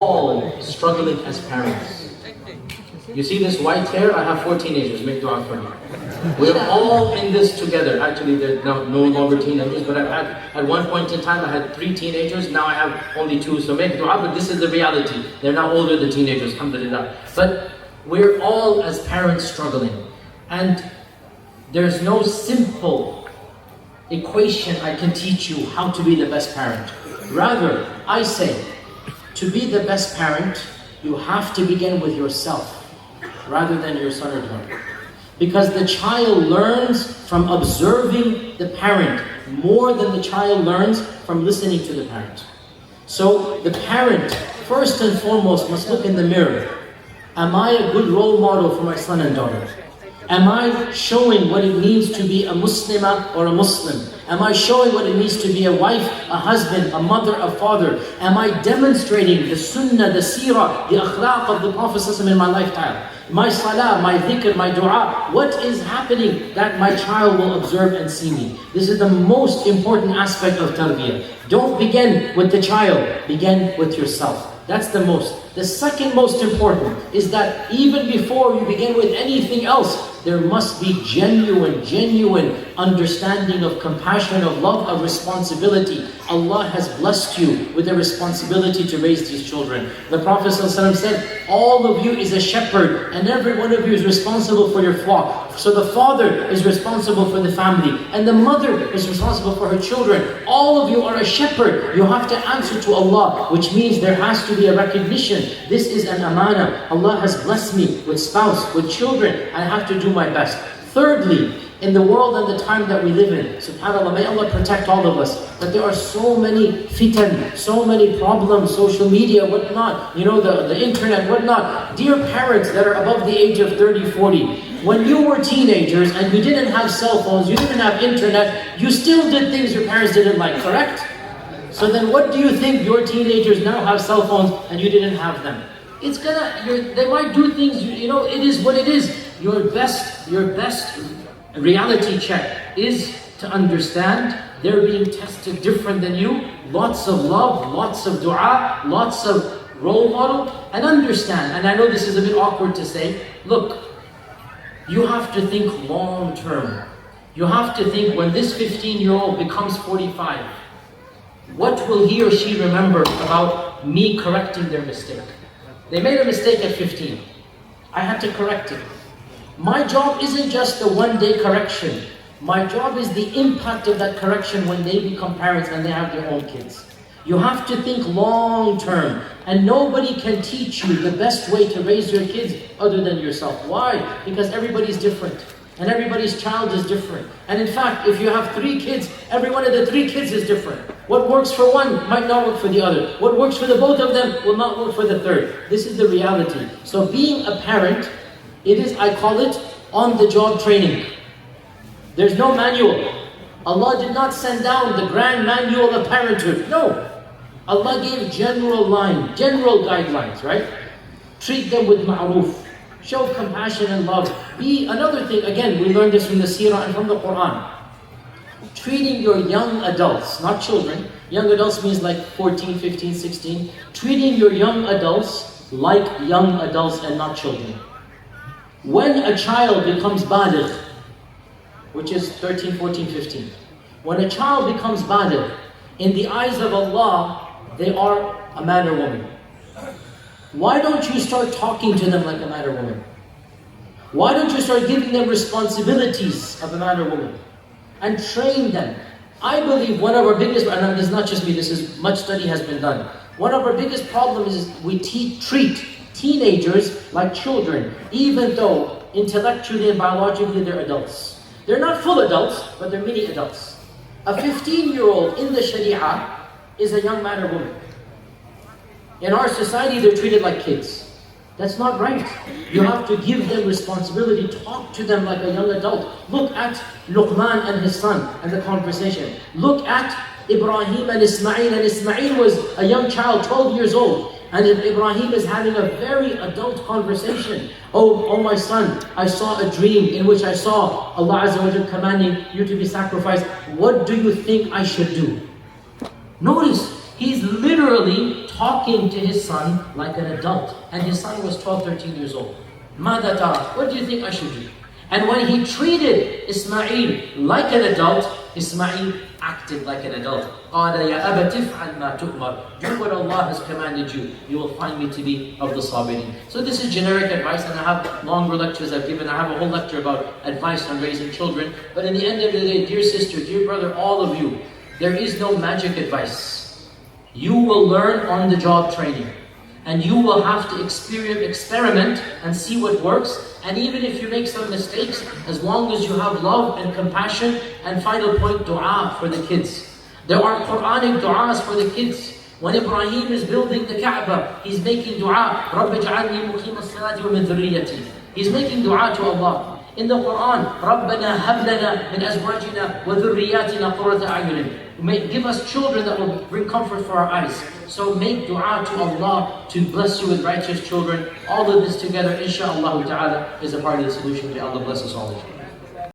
all struggling as parents. You see this white hair? I have 4 teenagers. Make dua for me. We're all in this together. Actually, they're now no longer teenagers, but at one point in time, I had 3 teenagers. Now I have only 2. So make dua, but this is the reality. They're now older, the teenagers, alhamdulillah. But we're all as parents struggling. And there's no simple equation I can teach you how to be the best parent. Rather, I say, to be the best parent, you have to begin with yourself, rather than your son or daughter. Because the child learns from observing the parent more than the child learns from listening to the parent. So the parent, first and foremost, must look in the mirror. Am I a good role model for my son and daughter? Am I showing what it means to be a Muslimah or a Muslim? Am I showing what it means to be a wife, a husband, a mother, a father? Am I demonstrating the sunnah, the seerah, the akhlaq of the Prophet ﷺ in my lifestyle? My salah, my dhikr, my dua, what is happening that my child will observe and see me? This is the most important aspect of tarbiyah. Don't begin with the child, begin with yourself. That's the most. The second most important is that even before you begin with anything else, there must be genuine understanding of compassion, of love, of responsibility. Allah has blessed you with a responsibility to raise these children. The Prophet ﷺ said, all of you is a shepherd and every one of you is responsible for your flock. So the father is responsible for the family and the mother is responsible for her children. All of you are a shepherd. You have to answer to Allah, which means there has to be a recognition. This is an amana. Allah has blessed me with spouse, with children. I have to do my best. Thirdly, in the world and the time that we live in, subhanAllah, may Allah protect all of us. But there are so many fitan, so many problems, social media, whatnot, the internet, whatnot. Dear parents that are above the age of 30, 40, when you were teenagers and you didn't have cell phones, you didn't have internet, you still did things your parents didn't like, correct? So then what do you think your teenagers now have cell phones and you didn't have them? They might do things, it is what it is. Your best reality check is to understand they're being tested different than you. Lots of love, lots of dua, lots of role model, and understand. And I know this is a bit awkward to say, look, you have to think long term. You have to think when this 15-year-old becomes 45, what will he or she remember about me correcting their mistake? They made a mistake at 15. I had to correct it. My job isn't just the one-day correction. My job is the impact of that correction when they become parents and they have their own kids. You have to think long-term, and nobody can teach you the best way to raise your kids other than yourself. Why? Because everybody's different, and everybody's child is different. And in fact, if you have 3 kids, every one of the 3 kids is different. What works for one might not work for the other. What works for the both of them will not work for the third. This is the reality. So being a parent, I call it on-the-job training. There's no manual. Allah did not send down the grand manual of parenthood. No. Allah gave general guidelines, right? Treat them with ma'roof. Show compassion and love. Another thing, again, we learned this from the seerah and from the Quran. Treating your young adults, not children. Young adults means like 14, 15, 16. Treating your young adults like young adults and not children. When a child becomes baligh, which is 13, 14, 15. When a child becomes baligh, in the eyes of Allah, they are a man or woman. Why don't you start talking to them like a man or woman? Why don't you start giving them responsibilities of a man or woman? And train them. I believe one of our biggest, and this is not just me, much study has been done. One of our biggest problems is we treat teenagers like children, even though intellectually and biologically they're adults. They're not full adults, but they're mini adults. A 15-year-old in the Sharia is a young man or woman. In our society, they're treated like kids. That's not right. You have to give them responsibility, talk to them like a young adult. Look at Luqman and his son and the conversation. Look at Ibrahim and Ismail was a young child, 12 years old. And Ibrahim is having a very adult conversation. Oh my son, I saw a dream in which I saw Allah Azza wa Jalla commanding you to be sacrificed. What do you think I should do? Notice, he's literally talking to his son like an adult. And his son was 12, 13 years old. ماذا ترى? What do you think I should do? And when he treated Ismail like an adult, Ismail acted like an adult. قال يا أبت افعل ما تؤمر. Do what Allah has commanded you. You will find me to be of the sabirin. So this is generic advice, and I have longer lectures I've given. I have a whole lecture about advice on raising children. But in the end of the day, dear sister, dear brother, all of you, there is no magic advice. You will learn on the job training. And you will have to experiment and see what works. And even if you make some mistakes, as long as you have love and compassion, and final point, dua for the kids. There are Quranic du'as for the kids. When Ibrahim is building the Kaaba, he's making dua, رَبِّ اجْعَلْنِي مُقِيمَ الصَّلَاةِ وَمِنْ ذُرِّيَّتِي. He's making dua to Allah. In the Quran, رَبَّنَا هَبْ لَنَا مِنْ أَزْوَاجِنَا وَذُرِّيَّاتِنَا قُرَّةَ أَعْيُنٍ. Give us children that will bring comfort for our eyes. So make dua to Allah to bless you with righteous children. All of this together, inshaAllah ta'ala, is a part of the solution. May Allah bless us all.